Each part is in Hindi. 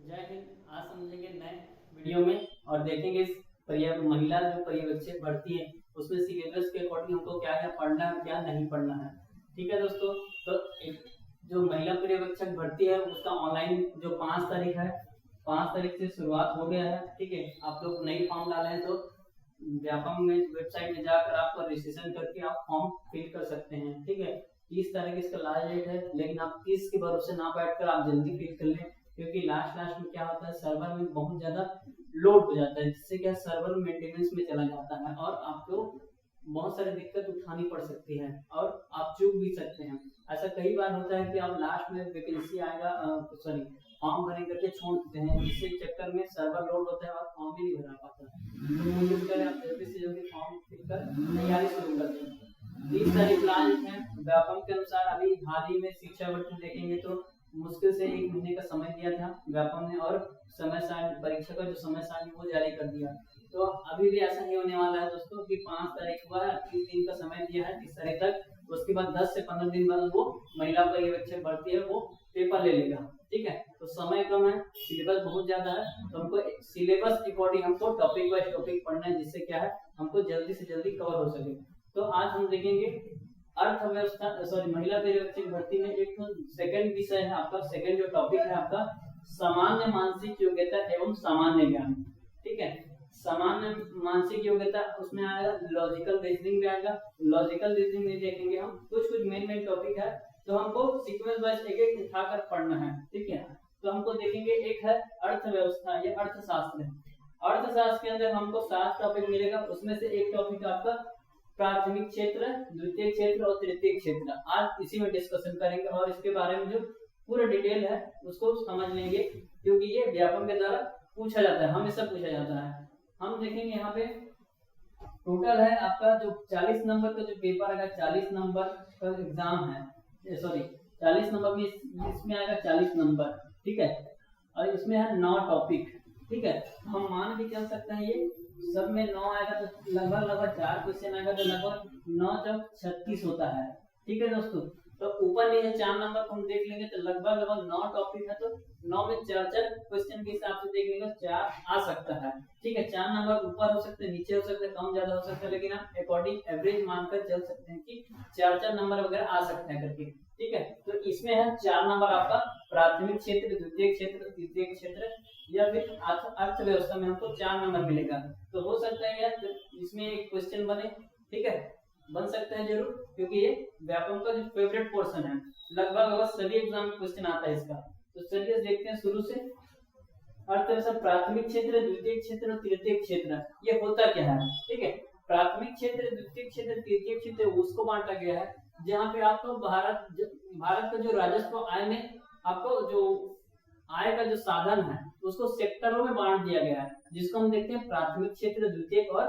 जय हिंद। आज समझेंगे नए वीडियो में और देखेंगे इस महिला जो पर्यवेक्षक भर्ती है उसमें सिलेबस के अकॉर्डिंग हमको क्या क्या पढ़ना है क्या नहीं पढ़ना है। ठीक है दोस्तों, तो जो महिला पर्यवेक्षक भर्ती है उसका ऑनलाइन जो 5 तारीख है, 5 तारीख से शुरुआत हो गया है। ठीक है, आप लोग नई फॉर्म डाले हैं तो व्यापम में वेबसाइट में जाकर आप रजिस्ट्रेशन करके आप फॉर्म फिल कर सकते हैं। ठीक है, 30 तारीख इसका लास्ट डेट है, लेकिन आप 30 के भरोसे ना बैठकर आप जल्दी फिल कर लें, क्योंकि लास्ट में क्या होता है सर्वर में बहुत ज्यादा लोड हो जाता है, जिससे क्या सर्वर मेंटेनेंस में चला जाता है और आपको बहुत सारी दिक्कत उठानी पड़ सकती है और आप चूक भी सकते हैं। ऐसा कई बार होता है कि आप लास्ट में वैकेंसी आएगा फॉर्म भरने करके छोड़ देते हैं, जिससे चक्कर में सर्वर लोड होता है और फॉर्म ही नहीं भरा पाता। तो कोशिश करें आप जल्दी से जल्दी फॉर्म फिल कर तैयारी शुरू कर दें। 30 तारीख लास्ट है। व्यापम के अनुसार अभी हाल ही में शिक्षा वर्ष देखेंगे तो मुश्किल से 1 महीने का समय दिया था व्यापम ने, और समय सारणी परीक्षा का जो समय सारणी वो जारी कर दिया। तो अभी भी ऐसा ही होने वाला है दोस्तों कि 5 तारीख को 3 दिन का समय दिया है 30 तारीख तक। उसके बाद 10 से 15 दिन बाद वो महिला पर्यवेक्षक भर्ती है वो पेपर ले लेगा। ठीक है, तो समय कम है, सिलेबस बहुत ज्यादा है, तो हमको सिलेबस अकॉर्डिंग हमको टॉपिक वाइज टॉपिक पढ़ना है, जिससे क्या है हमको जल्दी से जल्दी कवर हो सके। तो आज हम देखेंगे अर्थव्यवस्था महिला पर्यवेक्षक भर्ती में एक सेकंड विषय है आपका, सेकंड जो टॉपिक है आपका सामान्य मानसिक योग्यता एवं सामान्य ज्ञान। ठीक है, सामान्य मानसिक योग्यता उसमें आएगा, लॉजिकल रीजनिंग भी आएगा। लॉजिकल रीजनिंग में देखेंगे हम कुछ मेन टॉपिक है, तो हमको सीक्वेंस वाइज एक एक उठाकर पढ़ना है। ठीक है, तो हमको देखेंगे एक है अर्थव्यवस्था, ये अर्थशास्त्र है। अर्थशास्त्र के अंदर हमको 7 टॉपिक मिलेगा, उसमें से एक टॉपिक आपका प्राथमिक क्षेत्र, द्वितीय क्षेत्र और तृतीय क्षेत्र। आज इसी में डिस्कशन करेंगे और इसके बारे में जो पूरा डिटेल है उसको समझ लेंगे, क्योंकि ये व्यापम के द्वारा पूछा जाता है, हमेशा पूछा जाता है। हम देखेंगे यहाँ पे टोटल है आपका जो 40 नंबर का जो पेपर है, 40 नंबर का एग्जाम है, 40 नंबर में इसमें आएगा 40 नंबर। ठीक है, और इसमें है 9 टॉपिक। ठीक है, हम मान के चल सकते हैं ये सब में 9 आएगा तो लगभग 4 क्वेश्चन आएगा, तो लगभग 9 जब 36 होता है। ठीक है दोस्तों, तो ऊपर नीचे 4 नंबर को हम देख लेंगे तो लगभग 9 टॉपिक है, तो 9 में 4 क्वेश्चन के हिसाब से देख लेंगे 4 आ सकता है। ठीक है, 4 नंबर ऊपर हो सकते हैं, नीचे हो सकते हैं, कम ज्यादा हो सकता है, लेकिन आप अकॉर्डिंग एवरेज मानकर चल सकते हैं कि 4 नंबर वगैरह आ सकते हैं करके। ठीक है, तो इसमें है 4 नंबर आपका प्राथमिक क्षेत्र, द्वितीय क्षेत्र, तृतीय क्षेत्र या फिर अर्थव्यवस्था में हमको 4 नंबर मिलेगा। तो हो सकता है यार इसमें एक क्वेश्चन बने। ठीक है, बन सकता है जरूर, क्योंकि ये व्यापम का जो फेवरेट पोर्शन है, लगभग सभी एग्जाम में क्वेश्चन आता है इसका। तो चलिए देखते हैं शुरू से। अर्थव्यवस्था प्राथमिक क्षेत्र, द्वितीय क्षेत्र और तृतीय क्षेत्र, ये होता क्या है। ठीक है, प्राथमिक क्षेत्र, द्वितीय क्षेत्र, तृतीय क्षेत्र उसको बांटा गया है जहाँ पे आपको भारत का जो राजस्व आय में आपको जो आय का जो साधन है उसको सेक्टरों में बांट दिया गया है, जिसको हम देखते हैं प्राथमिक क्षेत्र, द्वितीय और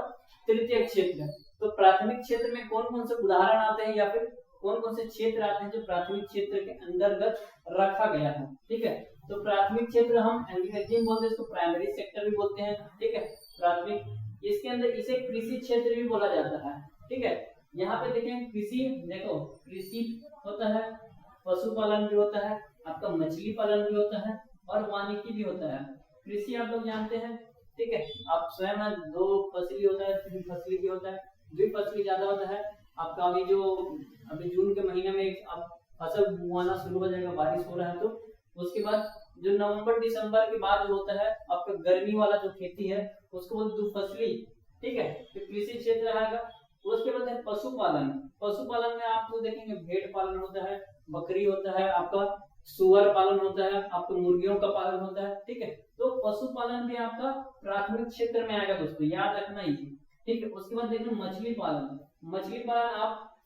तृतीय क्षेत्र। तो प्राथमिक क्षेत्र में कौन कौन से उदाहरण आते हैं या फिर कौन कौन से क्षेत्र आते हैं जो प्राथमिक क्षेत्र के अंतर्गत रखा गया है। ठीक है, तो प्राथमिक क्षेत्र हम अंग्रेजी में बोलते हैं, इसको प्राइमरी सेक्टर भी बोलते हैं। ठीक है, प्राथमिक, इसके अंदर इसे कृषि क्षेत्र भी बोला जाता है। ठीक है, यहाँ पे देखें कृषि, देखो कृषि होता है, पशुपालन भी होता है, आपका मछली पालन भी होता है और वानिकी भी होता है। कृषि आप लोग जानते हैं। ठीक है, आप स्वयं 2 फसली होता है, 3 फसली भी होता है, 2 फसली ज्यादा होता है। आपका अभी जून के महीने में आप फसल बुआना शुरू हो जाएगा, बारिश हो रहा है, तो उसके बाद जो नवंबर दिसंबर के बाद जो होता है आपका गर्मी वाला जो खेती है उसको बोलते 2 फसली। ठीक है, तो कृषि क्षेत्र आएगा। उसके बाद है पशुपालन। पशुपालन में आपको देखेंगे भेड़ पालन होता है, बकरी होता है, आपका सुअर पालन होता है, आपको मुर्गियों का पालन होता है। ठीक है, तो पशुपालन भी आपका प्राथमिक क्षेत्र में आएगा दोस्तों, याद रखना ही। ठीक है, उसके बाद देखेंगे मछली पालन। मछली पालन आप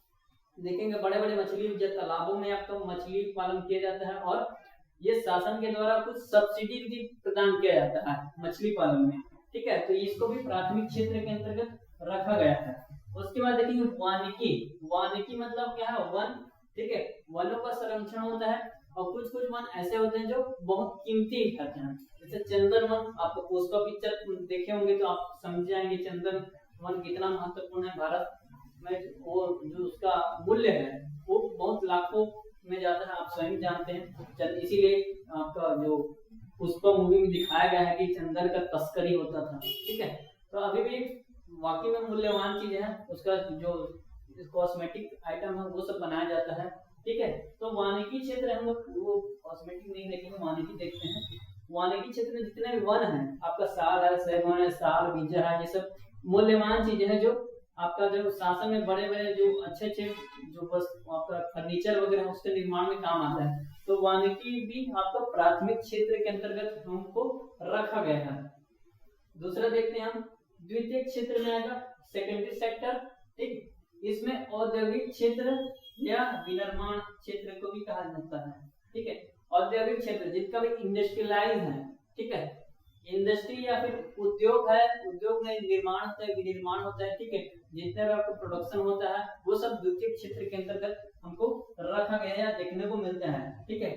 देखेंगे बड़े बड़े मछली तालाबों में आपका मछली पालन किया जाता है और ये शासन के द्वारा कुछ सब्सिडी भी प्रदान किया जाता है मछली पालन में। ठीक है, तो इसको भी प्राथमिक क्षेत्र के अंतर्गत रखा गया है। उसके बाद देखेंगे वानिकी। वानिकी मतलब क्या है, वन। ठीक है, वनों का संरक्षण होता है और कुछ वन ऐसे होते हैं जो बहुत कीमती होते हैं, जैसे चंदन वन। आपको पुष्पा पिक्चर देखे होंगे तो आप समझ जाएंगे चंदन वन कितना महत्वपूर्ण है भारत में। वो जो उसका मूल्य है वो बहुत लाखों में जाता है, आप स्वयं जानते हैं। इसीलिए आपका जो पुष्पा मूवी में दिखाया गया है कि चंदन का तस्करी होता था। ठीक है, तो अभी भी वाकई में मूल्यवान चीज है, उसका जो कॉस्मेटिक आइटम है वो सब बनाया जाता है। ठीक है, तो वानिकी क्षेत्र हम लोग वो कॉस्मेटिक नहीं देखेंगे, वानिकी देखते हैं। वानिकी क्षेत्र में जितने भी वन है, आपका साल है, सेवन है, साल बीजा है, ये सब मूल्यवान चीजें हैं जो आपका जो शासन में बड़े बड़े जो अच्छे अच्छे जो बस आपका फर्नीचर वगैरह उसके निर्माण में काम आता है। तो वानिकी भी आपका प्राथमिक क्षेत्र के अंतर्गत हमको रखा गया है। दूसरा देखते हैं हम, द्वितीय क्षेत्र में आएगा सेकेंडरी सेक्टर। ठीक, इसमें औद्योगिक क्षेत्र या विनिर्माण क्षेत्र को भी कहा जाता है। ठीक है, औद्योगिक क्षेत्र जिनका भी इंडस्ट्रियलाइज है। ठीक है, इंडस्ट्री या फिर उद्योग है, उद्योग में निर्माण होता है, विनिर्माण होता है। ठीक है, जितने भी आपका प्रोडक्शन होता है वो सब द्वितीय क्षेत्र के अंतर्गत हमको रखा गया है, देखने को मिलता है। ठीक है,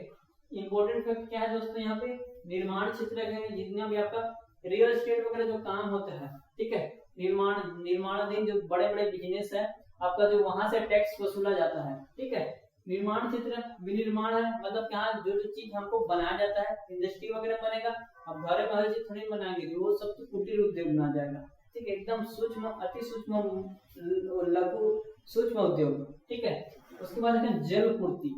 इंपॉर्टेंट फैक्ट क्या है दोस्तों, यहाँ पे निर्माण क्षेत्र में जितना भी आपका रियल एस्टेट वगैरह जो काम होता है। ठीक है, निर्माणाधीन जो बड़े बड़े बिजनेस है आपका, जो वहां से टैक्स वसूला जाता है। ठीक है, निर्माण क्षेत्र विनिर्माण है, मतलब यहाँ जो जो चीज हमको बनाया जाता है, इंडस्ट्री वगैरह बनेगा। अब घर में हर चीज थोड़ी बनाएंगे, वो सब तो कुटीर उद्योग में आ जाएगा। ठीक है, एकदम सूक्ष्म, अति सूक्ष्म, लघु सूक्ष्म उद्योग। ठीक है, उसके बाद है जल पूर्ति।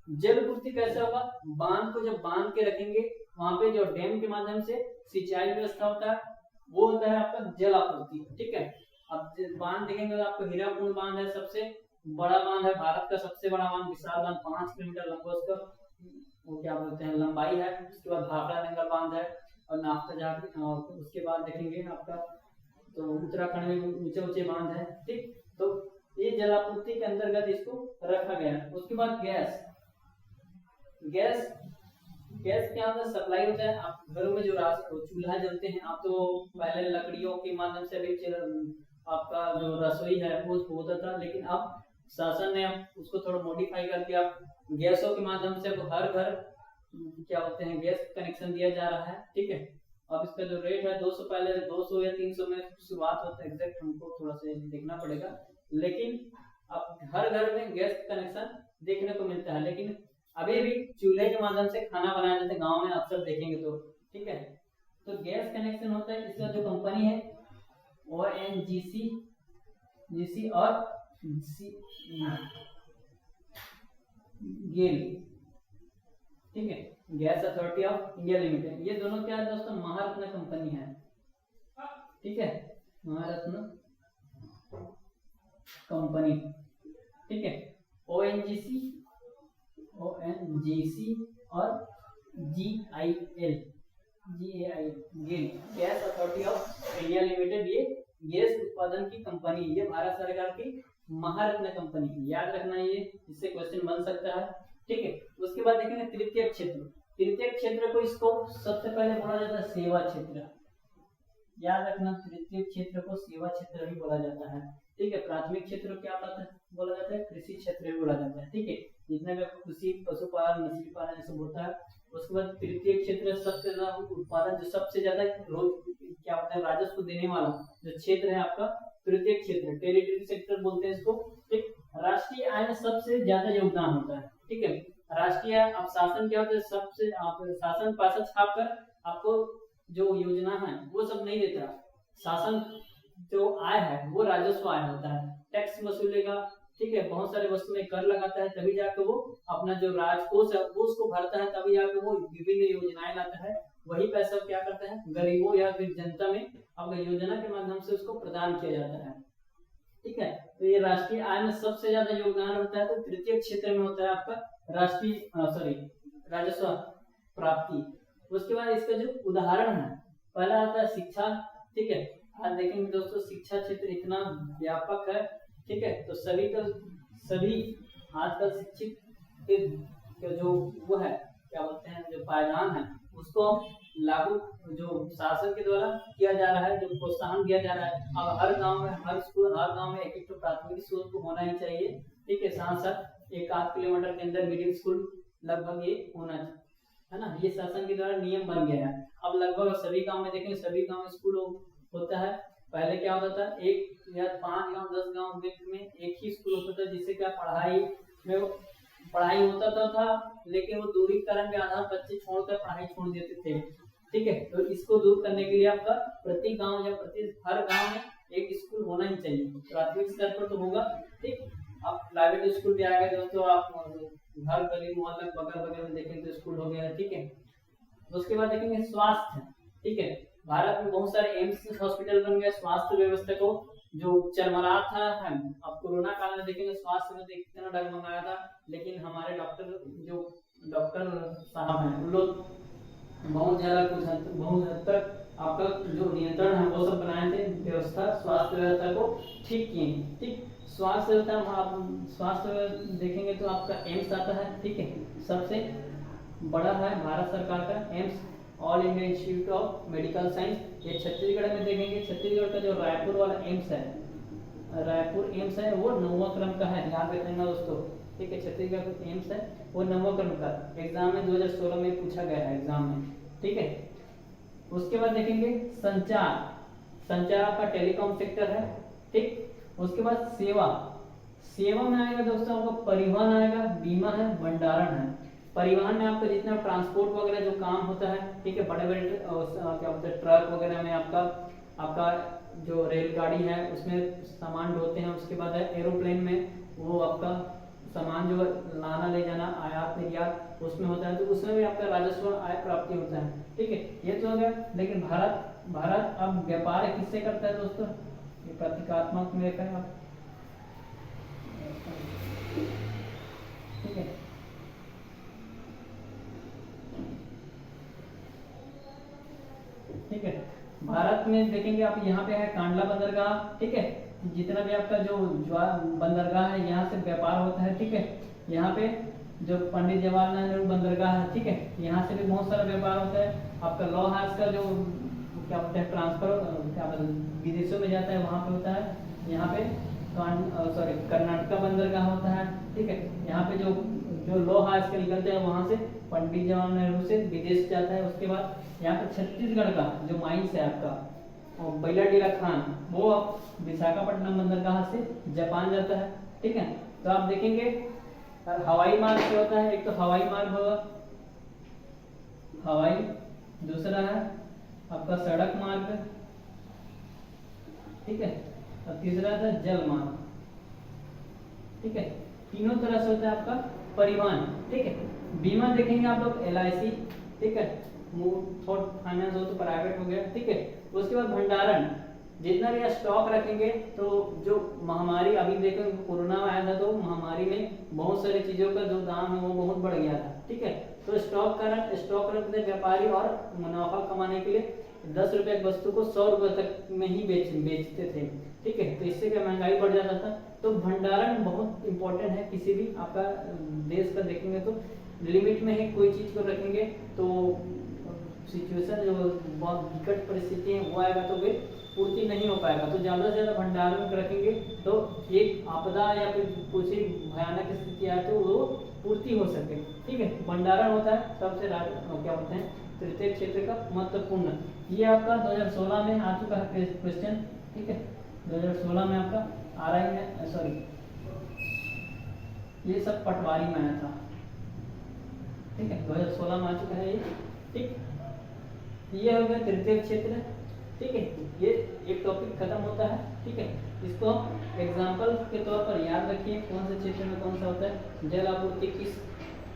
जल पूर्ति कैसे होगा, बांध को जब बांध के रखेंगे वहां पे जो डैम के माध्यम से सिंचाई व्यवस्था होता है वो होता है आपका जल आपूर्ति। ठीक है, अब बांध देखेंगे तो आपको हीराकुंड बांध है, सबसे बड़ा बांध है, भारत का सबसे बड़ा बांध, विशाल बांध, 5 किलोमीटर लंबा उसका वो क्या बोलते हैं लंबाई है। उसके बाद भाखड़ा नंगल बांध है और नाफ्ता जहाज। उसके बाद देखेंगे आपका तो उत्तराखंड में ऊंचे ऊंचे बांध है। ठीक, तो ये जलापूर्ति के अंतर्गत इसको रखा गया है। उसके बाद गैस क्या होता है, सप्लाई होता है। आप घरों में जो चूल्हा जलते हैं, आप तो पहले लकड़ियों के माध्यम से भी आपका जो रसोई है वो होता था, लेकिन अब शासन ने उसको थोड़ा मॉडिफाई करके आप गैसों के माध्यम से हर घर क्या होते हैं गैस कनेक्शन दिया जा रहा है। ठीक है, अब इसका जो रेट है 200, पहले 200 या 300 में शुरुआत होता है, एग्जैक्ट हमको थोड़ा सा देखना पड़ेगा, लेकिन अब हर घर में गैस कनेक्शन देखने को मिलता है। लेकिन अभी भी चूल्हे के माध्यम से खाना बनाया जाता है, गाँव में अक्सर देखेंगे तो। ठीक है, तो गैस कनेक्शन होता है। इसका जो कंपनी है ONGC और गेल। ठीक है, gas authority of India limited, ये दोनों क्या है दोस्तों, महारत्न कंपनी है। ठीक है, महारत्न कंपनी। ठीक है, ONGC और GAIL GAIL, gas authority of India limited, ये गैस उत्पादन की कंपनी, ये भारत सरकार की महारत्न कंपनी, याद रखना ये, इससे क्वेश्चन बन सकता है। ठीक है, उसके बाद देखेंगे तृतीय क्षेत्र। तृतीय क्षेत्र को इसको सबसे पहले बोला जाता है सेवा क्षेत्र, याद रखना, तृतीय क्षेत्र को सेवा क्षेत्र भी बोला जाता है। ठीक है, प्राथमिक क्षेत्र क्या बोला जाता है, कृषि क्षेत्र भी बोला जाता है। ठीक है, जितने में कृषि, पशुपालन, मछली पालन ये सब होता है। उसके बाद तृतीय क्षेत्र सबसे ज्यादा उत्पादन, जो सबसे ज्यादा क्या होता है राजस्व देने वाला जो क्षेत्र है आपका तृतीय क्षेत्र, टेरिटरी सेक्टर बोलते हैं इसको। ठीक, राष्ट्रीय आय में सबसे ज्यादा योगदान होता है। ठीक है, राष्ट्रीय अब शासन क्या होता है, सबसे आप शासन पैसा छाप कर आपको जो योजना है वो सब नहीं देता। शासन जो आय है वो राजस्व आय होता है, टैक्स वसूलेगा। ठीक है, बहुत सारे वस्तु में कर लगाता है, तभी जाकर वो अपना जो राजकोष है वो उसको भरता है, तभी जाकर वो विभिन्न योजनाएं लाता है। वही पैसा क्या करता है, गरीबों या फिर जनता में अपने योजना के माध्यम से उसको प्रदान किया जाता है। ठीक है, तो ये राष्ट्रीय आय में सबसे ज्यादा योगदान होता है, तो तृतीय क्षेत्र में होता है आपका राजस्व प्राप्ति। उसके बाद इसका जो उदाहरण है, पहला आता है शिक्षा। ठीक है, आज देखेंगे दोस्तों शिक्षा क्षेत्र इतना व्यापक है। ठीक है, तो सभी आजकल शिक्षित के जो वो है क्या बोलते हैं, जो पायदान है उसको लागू जो शासन के द्वारा किया जा रहा है, जो प्रोत्साहन दिया जा रहा है। अब हर गांव में, हर स्कूल, हर गांव में एक तो प्राथमिक स्कूल तो होना ही चाहिए। ठीक है, साथ साथ 1-8 किलोमीटर के अंदर मिडिल स्कूल लगभग ये होना चाहिए, है ना। ये शासन के द्वारा नियम बन गया है। अब लगभग सभी गांव में देखें, सभी गांव में स्कूल होता है। पहले क्या होता था, 1 या 5 गांव 10 गांव में एक ही स्कूल होता था, जिससे क्या पढ़ाई में पढ़ाई होता तो था, लेकिन वो दूरी के कारण भी आधा बच्चे छोड़कर पढ़ाई छोड़ देते थे। ठीक है, तो इसको दूर करने के लिए आपका प्रति गांव या प्रति हर गांव में एक स्कूल होना ही चाहिए। प्राथमिक स्तर पर तो होगा, ठीक। अब प्राइवेट स्कूल भी आ गए दोस्तों, आप हर गली मोहल्ले बगल बगल में देखें तो स्कूल हो गया है। ठीक है, तो उसके बाद देखेंगे स्वास्थ्य। ठीक है, भारत में बहुत सारे एम्स हॉस्पिटल बन गए स्वास्थ्य व्यवस्था को जो चरमरा था। अब कोरोना काल में देखेंगे स्वास्थ्य में कितना डगमगाया था, लेकिन हमारे डॉक्टर साहब हैं, उन लोग बहुत हद तक आपका जो नियंत्रण है वो सब बनाए थे, व्यवस्था स्वास्थ्य व्यवस्था को ठीक किए। ठीक, स्वास्थ्य व्यवस्था देखेंगे तो आपका एम्स आता है। ठीक है, सबसे बड़ा है भारत सरकार का AIIMS, all India institute of medical science. ये छत्तीसगढ़ में देखेंगे, छत्तीसगढ़ का जो रायपुर वाला एम्स है, रायपुर एम्स है, वो 9वां क्रम का है, याद रखना दोस्तों। ठीक है, छत्तीसगढ़ का एम्स है वो 9वां क्रम का, एग्जाम में 2016 में पूछा गया है एग्जाम में। ठीक है, उसके बाद देखेंगे संचार आपका टेलीकॉम सेक्टर है। ठीक, उसके बाद सेवा में आएगा दोस्तों आपको परिवहन आएगा, बीमा है, भंडारण है। परिवहन में आपका जितना ट्रांसपोर्ट वगैरह जो काम होता है, ठीक है, बड़े बड़े क्या बोलते हैं ट्रक वगैरह में आपका जो रेलगाड़ी है उसमें सामान ढोते हैं। उसके बाद है एरोप्लेन में वो आपका सामान जो लाना ले जाना आयात निर्यात उसमें होता है, तो उसमें भी आपका राजस्व आय प्राप्ति होता है। ठीक है, ये तो हो गया। लेकिन भारत अब व्यापार किससे करता है दोस्तों, ये प्रतीकात्मक में देखा है आप। ठीक है, ठीक है, भारत में देखेंगे आप यहाँ पे है कांडला बंदरगाह। ठीक है, जितना भी आपका जो बंदरगाह है यहाँ से व्यापार होता है। ठीक है, यहाँ पे जो पंडित जवाहरलाल नेहरू बंदरगाह है, ठीक है, यहाँ से भी बहुत सारा व्यापार होता है। आपका लॉ हाउस का जो क्या बोलते हैं ट्रांसफर क्या बोलते हैं विदेशों में जाता है वहाँ पे होता है। यहाँ पे कर्नाटका बंदरगाह होता है। ठीक है, यहाँ पे जो लॉ हाउस के निकलते हैं वहाँ से पंडित जवाहरलाल नेहरू से विदेश जाता है। उसके बाद यहाँ पे छत्तीसगढ़ का जो माइंस है आपका और बैलाडीला खान, वो अब विशाखापट्टनम बंदरगाह से जापान जाता है। ठीक है, तो आप देखेंगे हवाई मार्ग से होता है, एक तो हवाई मार्ग होगा हवाई, दूसरा है आपका सड़क मार्ग। ठीक है, और तीसरा था जल मार्ग। ठीक है, तीनों तरह से होता है आपका परिवहन। ठीक है, बीमा देखेंगे आप लोग LIC। ठीक है, थोड़ा फाइनेंस हो तो प्राइवेट हो गया। ठीक है, उसके बाद भंडारण, जितना भी स्टॉक रखेंगे तो जो महामारी अभी देखो कोरोना आया था तो महामारी में बहुत सारी चीजों का जो दाम है वो बहुत बढ़ गया था। ठीक है, तो स्टॉक रखते व्यापारी और मुनाफा कमाने के लिए 10 रुपए की वस्तु को 100 रुपए तक में ही बेचते थे। ठीक है, तो इससे क्या महंगाई बढ़ जाता था। तो भंडारण बहुत इंपॉर्टेंट है किसी भी आपका देश का देखेंगे तो लिमिट में ही कोई चीज को रखेंगे तो सिचुएशन जो बहुत विकट परिस्थिति है वो आएगा तो फिर पूर्ति नहीं हो पाएगा। तो ज्यादा से ज्यादा भंडारण रखेंगे तो एक आपदा या फिर कुछ भयानक स्थिति आए तो वो पूर्ति हो सके। ठीक है, भंडारण होता है सबसे क्या बोलते हैं तृतीय क्षेत्र का महत्वपूर्ण। ये आपका 2016 में आ चुका है क्वेश्चन। ठीक है, 2016 में आपका RI में ये सब पटवारी में आया था। ठीक है, 2016 में आ चुका है ये। ठीक, ये हो गया तृतीय क्षेत्र। ठीक है, ये एक टॉपिक खत्म होता है। ठीक है, इसको हम एग्जाम्पल के तौर पर याद रखिए कौन से क्षेत्र में कौन सा होता है। जल आपूर्ति किस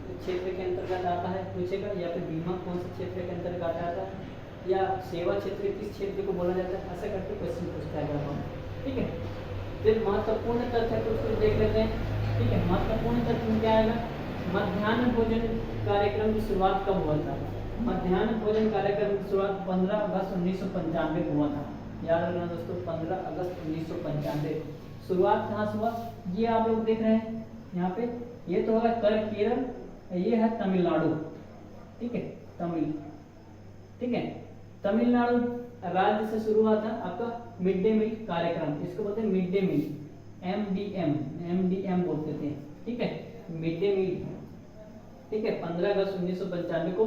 क्षेत्र के अंतर्गत आता है पूछेगा, या फिर बीमा कौन से क्षेत्र के अंतर्गत आता है, या सेवा क्षेत्र किस क्षेत्र को बोला जाता है, ऐसा करके क्वेश्चन पूछता है। ठीक है, फिर महत्वपूर्ण तथ्य कुछ देख लेते हैं। ठीक है, महत्वपूर्ण तथ्य में क्या आएगा, मध्याह्न भोजन कार्यक्रम की शुरुआत कब हुआ था। मध्याह्न भोजन कार्यक्रम की शुरुआत 15 अगस्त 1995 को हुआ था। याद रखना दोस्तों, 15 अगस्त 1995 शुरुआत कहाँ से हुआ, ये आप लोग देख रहे हैं यहाँ पे। ये तो होगा केरल, ये है तमिलनाडु। ठीक है, ठीक है, तमिलनाडु राज्य से शुरू हुआ था आपका मिड डे मील कार्यक्रम। इसको बोलते हैं मिड डे मील, MDM बोलते थे। ठीक है, मिड डे मील। ठीक है, 15 अगस्त 1995 को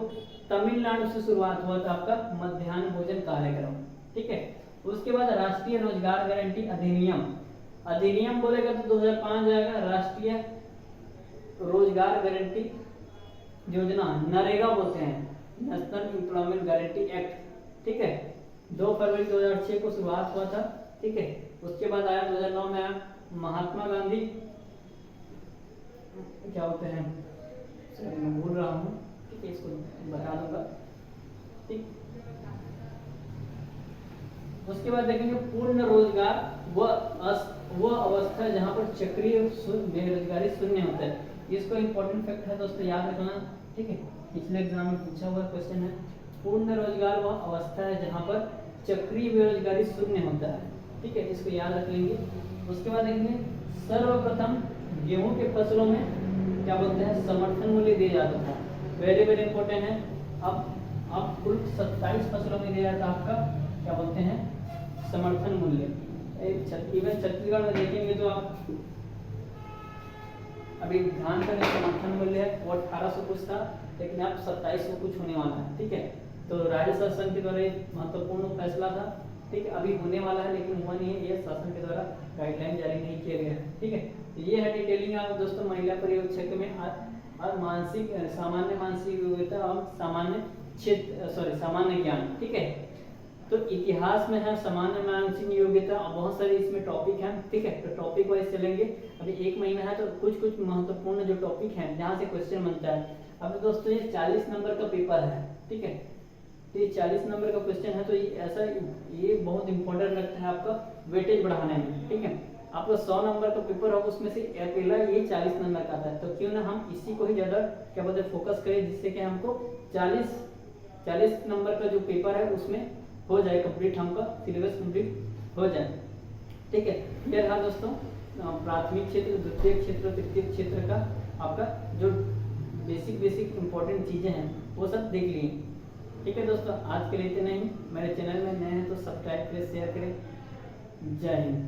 तमिलनाडु से शुरुआत हुआ था आपका मध्याह्न भोजन कार्यक्रम। ठीक है, उसके बाद राष्ट्रीय रोजगार गारंटी अधिनियम बोलेगा तो 2005 जाएगा। राष्ट्रीय रोजगार गारंटी योजना, नरेगा बोलते हैं, नेशनल एम्प्लॉयमेंट गारंटी एक्ट, ठीक है, 2 फरवरी 2006 को शुरुआत हुआ था, ठीक है। उसके बाद आया 2009 में आया महात्मा गांधी, क्या होते हैं, मैं भूल रहा हूँ, ठीक है, इसको बता दूंगा, ठीक। उसके बाद देखेंगे पूर्ण रोजगार वह अवस्था जहां पर चक्रीय बेरोजगारी शून्य होता है। इसको इंपॉर्टेंट फैक्ट है दोस्तों, याद रखना, ठीक है, पिछले एग्जाम में पूछा हुआ क्वेश्चन है। पूर्ण रोजगार वह अवस्था है जहां पर चक्रीय बेरोजगारी शून्य होता है, ठीक है, इसको याद रख लेंगे। उसके बाद देखेंगे सर्वप्रथम गेहूं के फसलों में क्या बोलते हैं, समर्थन मूल्य दिया जाता था, वेरी वेरी इंपॉर्टेंट है। अब कुल 27 फसलों में दिया जाता है आपका क्या बोलते हैं, समर्थन मूल्य। इवन छत्तीसगढ़ में देखेंगे तो आप अभी धान का समर्थन मूल्य है वो 1800 कुछ था, लेकिन अब 2700 कुछ होने वाला है, ठीक है। तो राज्य शासन के द्वारा एक महत्वपूर्ण फैसला था, ठीक है, अभी होने वाला है लेकिन हुआ नहीं है, ये शासन के द्वारा गाइडलाइन जारी नहीं किया गया है, ठीक है। तो ये है डिटेलिंग आप दोस्तों महिला पर्यवेक्षक में मानसिक सामान्य मानसिक योग्यता और सामान्य ज्ञान, ठीक है। तो इतिहास में है सामान्य मानसिक योग्यता, बहुत सारे इसमें टॉपिक हैं, ठीक है, तो टॉपिक वाइज चलेंगे। अभी 1 महीना है तो कुछ महत्वपूर्ण जो टॉपिक हैं जहाँ से क्वेश्चन बनता है। अब दोस्तों ये 40 नंबर का पेपर है, ठीक है, तो ये 40 नंबर का क्वेश्चन है, तो ये बहुत इंपॉर्टेंट रखता है आपका वेटेज बढ़ाने में, ठीक है। आपका 100 नंबर का पेपर होगा, उसमें से अकेला ये 40 नंबर का आता है, तो क्यों ना हम इसी को ही ज़्यादा क्या बोलते हैं फोकस करें, जिससे कि हमको 40 नंबर का जो पेपर है उसमें हो जाए कंप्लीट, हमका सिलेबस कंप्लीट हो जाए, ठीक है। ये रहा दोस्तों प्राथमिक क्षेत्र, द्वितीय क्षेत्र, तृतीय क्षेत्र का आपका जो बेसिक इंपॉर्टेंट चीज़ें हैं वो सब देख लिए, ठीक है दोस्तों। आज के लिए इतना ही। मेरे चैनल में नए हैं तो सब्सक्राइब करें, शेयर करें। जय हिंद।